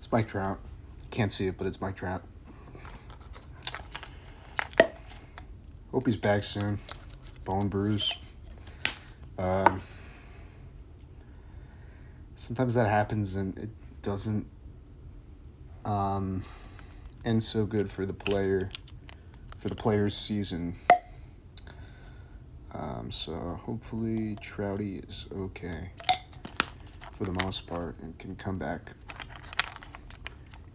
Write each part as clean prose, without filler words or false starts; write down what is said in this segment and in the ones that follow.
It's Mike Trout. You can't see it, but it's Mike Trout. Hope he's back soon. Bone bruise. Sometimes that happens and it doesn't end so good for the player's season. So hopefully Trouty is okay for the most part and can come back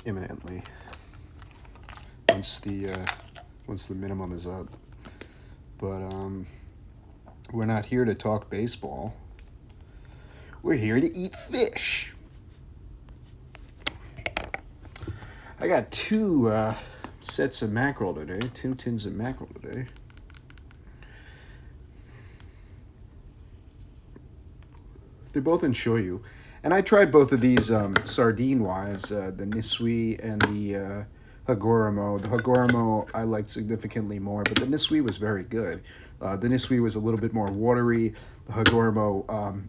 imminently once the minimum is up. But we're not here to talk baseball. We're here to eat fish. I got two sets of mackerel today, 2 tins of mackerel today. They're both in shoyu. And I tried both of these sardine-wise, the Nisui and the Hagoromo. The Hagoromo I liked significantly more, but the Nisui was very good. The Nisui was a little bit more watery. The Hagoromo,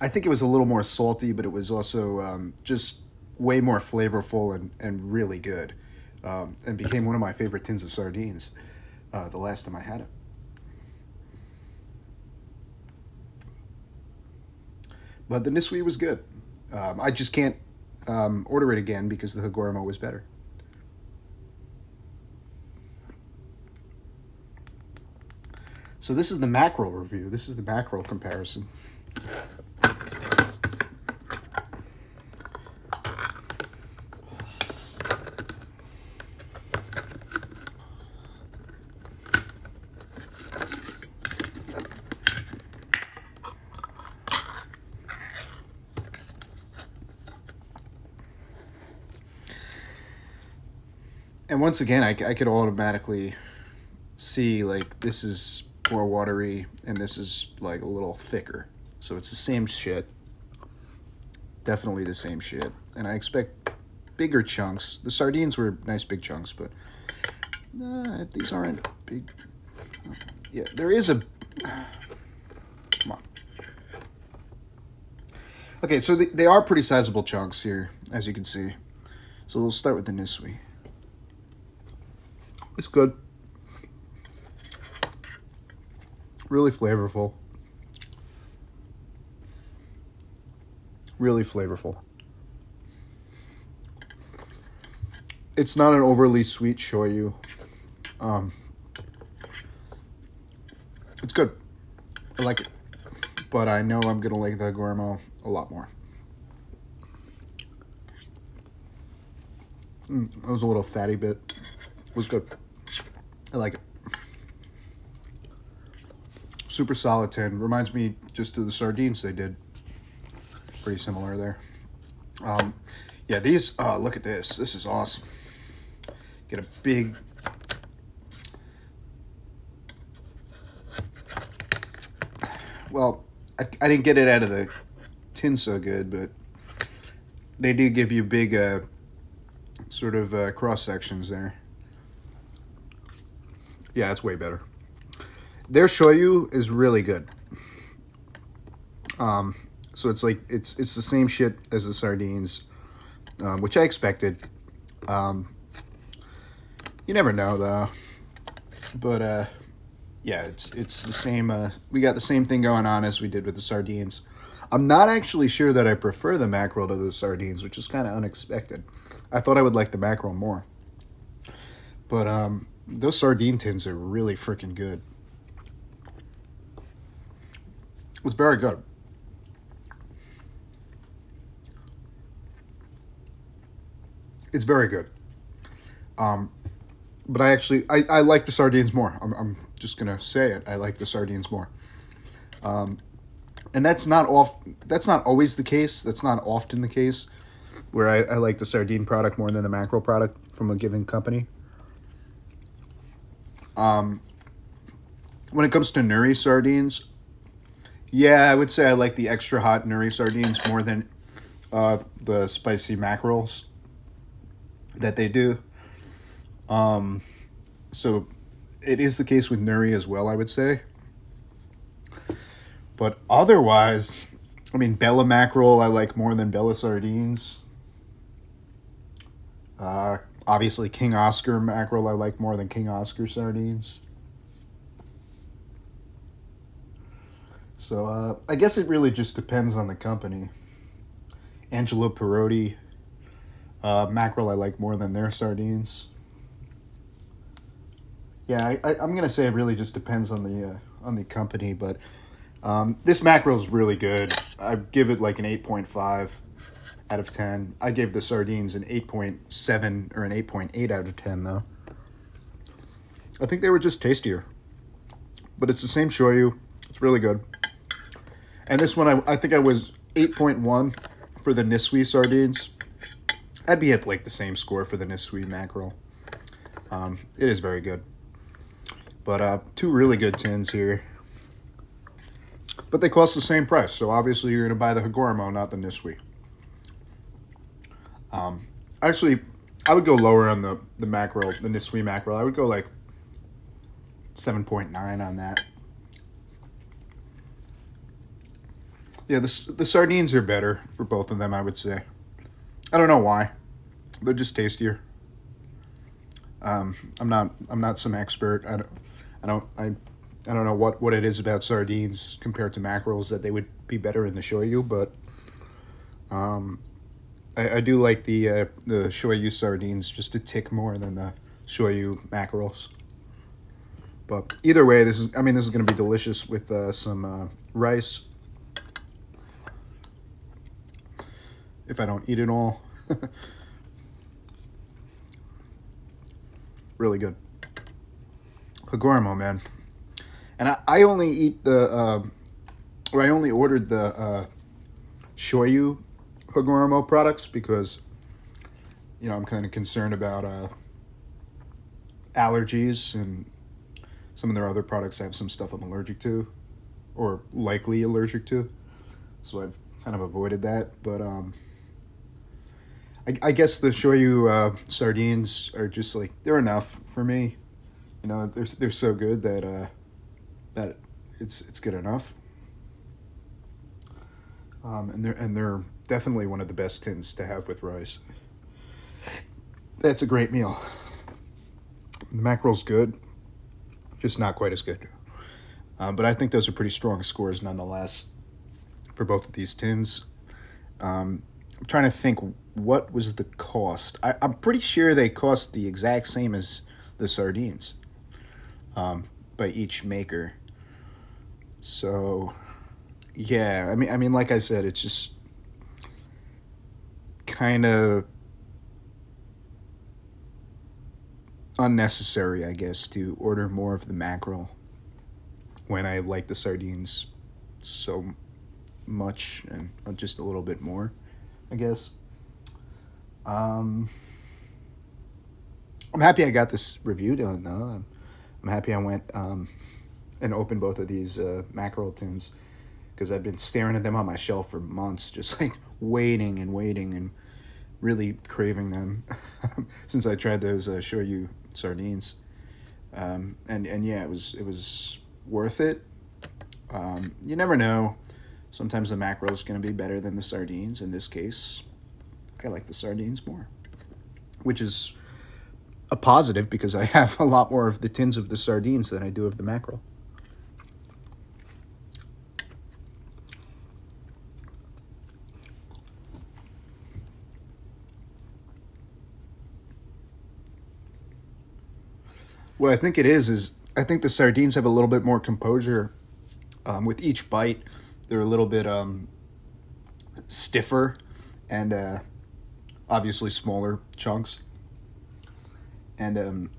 I think it was a little more salty, but it was also just way more flavorful and really good. And became one of my favorite tins of sardines the last time I had it. But the Nisui was good. I just can't order it again because the Hagoromo was better. So this is the mackerel review. This is the mackerel comparison. And once again, I could automatically see, like, this is more watery and this is, like, a little thicker. So it's the same shit. Definitely the same shit. And I expect bigger chunks. The sardines were nice big chunks, but these aren't big. Yeah, there is a... Come on. Okay, so they are pretty sizable chunks here, as you can see. So we'll start with the Nisui. It's good. Really flavorful. Really flavorful. It's not an overly sweet shoyu. It's good. I like it. But I know I'm going to like the Hagoromo a lot more. That was a little fatty bit. It was good. I like it. Super solid 10. Reminds me just of the sardines they did. Pretty similar there. Yeah, these, look at this. This is awesome. Get a big... Well, I didn't get it out of the tin so good, but they do give you big sort of cross sections there. Yeah, it's way better. Their shoyu is really good. So it's like it's the same shit as the sardines, which I expected. You never know though. But yeah, it's the same. We got the same thing going on as we did with the sardines. I'm not actually sure that I prefer the mackerel to the sardines, which is kind of unexpected. I thought I would like the mackerel more. But those sardine tins are really freaking good. It's very good. It's very good. But I like the sardines more. I'm just gonna say it. I like the sardines more. And that's not always the case. That's not often the case where I like the sardine product more than the mackerel product from a given company. When it comes to nuri sardines, yeah, I would say I like the extra hot nuri sardines more than the spicy mackerels that they do. So it is the case with nuri as well, I would say. But otherwise, I mean, Bella mackerel I like more than Bella sardines. Obviously, King Oscar mackerel I like more than King Oscar sardines. So I guess it really just depends on the company. Angelo Perotti mackerel I like more than their sardines. Yeah, I'm gonna say it really just depends on the company, but this mackerel is really good. I give it like an 8.5 out of 10. I gave the sardines an 8.7 or an 8.8 out of 10 though. I think they were just tastier, but it's the same shoyu. It's really good. And this one, I think I was 8.1 for the Nisui sardines. I'd be at like the same score for the Nisui mackerel. It is very good. But two really good tins here. But they cost the same price, so obviously you're going to buy the Hagoromo, not the Nisui. Actually, I would go lower on the mackerel, the Nisui mackerel. I would go like 7.9 on that. Yeah, the sardines are better for both of them, I would say. I don't know why. They're just tastier. I'm not some expert. I don't know what it is about sardines compared to mackerels that they would be better in the shoyu, but I do like the shoyu sardines just a tick more than the shoyu mackerels. But either way, this is going to be delicious with some rice. If I don't eat it all. Really good. Hagoromo, man. And I only eat I only ordered the shoyu Hagoromo products because, I'm kind of concerned about allergies, and some of their other products have some stuff I'm allergic to, or likely allergic to. So I've kind of avoided that, but I guess the shoyu sardines are just like, they're enough for me. They're so good that that it's good enough. And they're definitely one of the best tins to have with rice. That's a great meal. The mackerel's good, just not quite as good. But I think those are pretty strong scores nonetheless for both of these tins. I'm trying to think, what was the cost? I'm pretty sure they cost the exact same as the sardines by each maker. So, yeah, I mean, like I said, it's just kind of unnecessary, I guess, to order more of the mackerel when I like the sardines so much and just a little bit more, I guess. I'm happy I got this review done, though. I'm happy I went and opened both of these mackerel tins, because I've been staring at them on my shelf for months, just like waiting and really craving them since I tried those shoyu sardines. And yeah, it was worth it. You never know. Sometimes the mackerel is going to be better than the sardines. In this case, I like the sardines more, which is a positive because I have a lot more of the tins of the sardines than I do of the mackerel. What I think it is I think the sardines have a little bit more composure with each bite. They're a little bit stiffer and obviously smaller chunks. And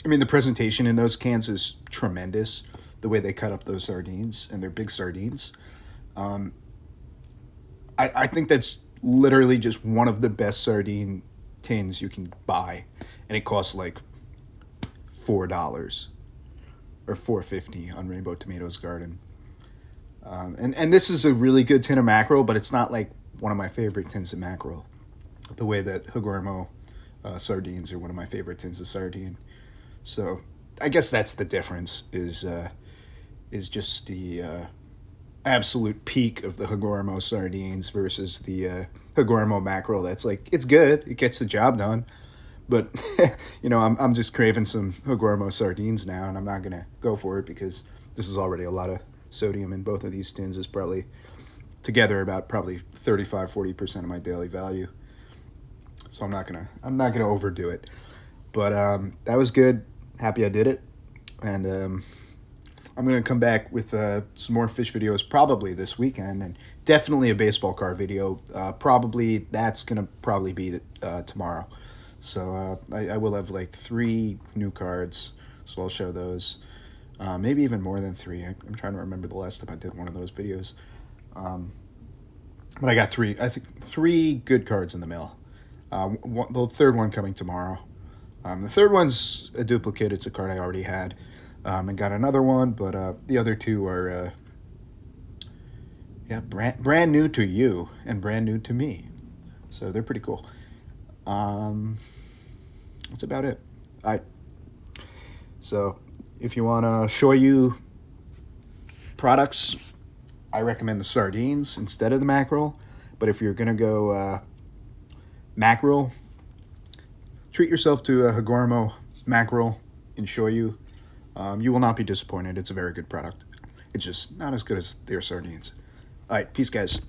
the presentation in those cans is tremendous. The way they cut up those sardines, and they're big sardines. I think that's literally just one of the best sardine tins you can buy, and it costs like $4 or $4.50 on Rainbow Tomatoes Garden. And this is a really good tin of mackerel, but it's not like one of my favorite tins of mackerel, the way that Hagoromo sardines are one of my favorite tins of sardine. So I guess that's the difference, is just the absolute peak of the Hagoromo sardines versus the Hagoromo mackerel. That's like, it's good, it gets the job done, But, you know, I'm just craving some Hagoromo sardines now, and I'm not going to go for it because this is already a lot of sodium in both of these tins. Is probably together about probably 35-40% of my daily value. So I'm not gonna overdo it. But that was good. Happy I did it. And I'm going to come back with some more fish videos probably this weekend, and definitely a baseball card video. Probably that's going to probably be tomorrow. So I will have like 3 new cards, so I'll show those. Maybe even more than 3. I'm trying to remember the last time I did one of those videos. But I got 3, I think 3 good cards in the mail. The third one coming tomorrow. The third one's a duplicate. It's a card I already had. And got another one, but the other 2 are yeah, brand new to you and brand new to me. So they're pretty cool. That's about it. All right. So if you want to shoyu products, I recommend the sardines instead of the mackerel. But if you're going to go mackerel, treat yourself to a Hagoromo mackerel in shoyu. You will not be disappointed. It's a very good product. It's just not as good as their sardines. All right, peace, guys.